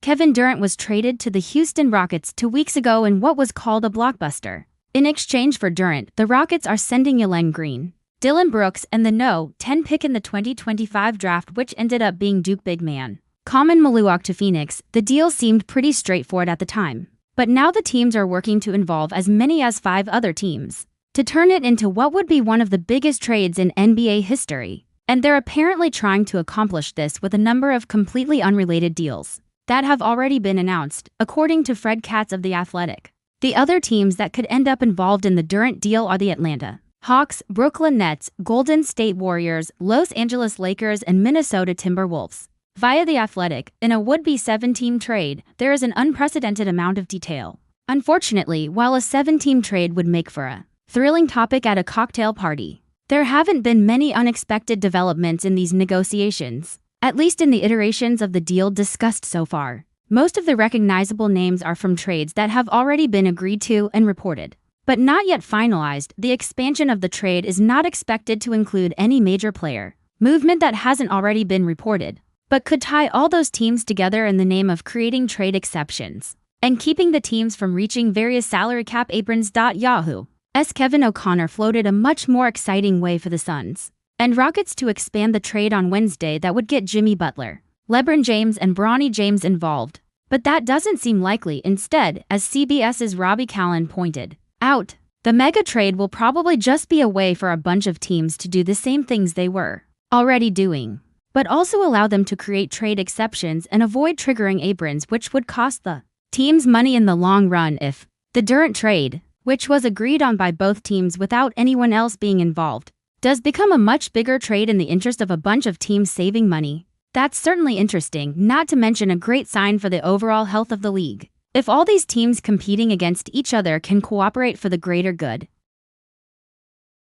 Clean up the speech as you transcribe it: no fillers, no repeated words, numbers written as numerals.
Kevin Durant was traded to the Houston Rockets 2 weeks ago in what was called a blockbuster. In exchange for Durant, the Rockets are sending Jalen Green, Dylan Brooks, and the No. 10 pick in the 2025 draft, which ended up being Duke big man Common Maluak to Phoenix. The deal seemed pretty straightforward at the time, but now the teams are working to involve as many as 5 other teams to turn it into what would be one of the biggest trades in NBA history. And they're apparently trying to accomplish this with a number of completely unrelated deals that have already been announced, according to Fred Katz of The Athletic. The other teams that could end up involved in the Durant deal are the Atlanta Hawks, Brooklyn Nets, Golden State Warriors, Los Angeles Lakers, and Minnesota Timberwolves. Via The Athletic, in a would-be 7-team trade, there is an unprecedented amount of detail. Unfortunately, while a 7-team trade would make for a thrilling topic at a cocktail party, there haven't been many unexpected developments in these negotiations, at least in the iterations of the deal discussed so far. Most of the recognizable names are from trades that have already been agreed to and reported, but not yet finalized. The expansion of the trade is not expected to include any major player movement that hasn't already been reported, but could tie all those teams together in the name of creating trade exceptions and keeping the teams from reaching various salary cap aprons. Yahoo's Kevin O'Connor floated a much more exciting way for the Suns and Rockets to expand the trade on Wednesday that would get Jimmy Butler, LeBron James, and Bronny James involved. But that doesn't seem likely. Instead, as CBS's Robbie Callan pointed out, the mega trade will probably just be a way for a bunch of teams to do the same things they were already doing, but also allow them to create trade exceptions and avoid triggering aprons, which would cost the teams money in the long run. If the Durant trade, which was agreed on by both teams without anyone else being involved, does become a much bigger trade in the interest of a bunch of teams saving money, that's certainly interesting, not to mention a great sign for the overall health of the league. If all these teams competing against each other can cooperate for the greater good,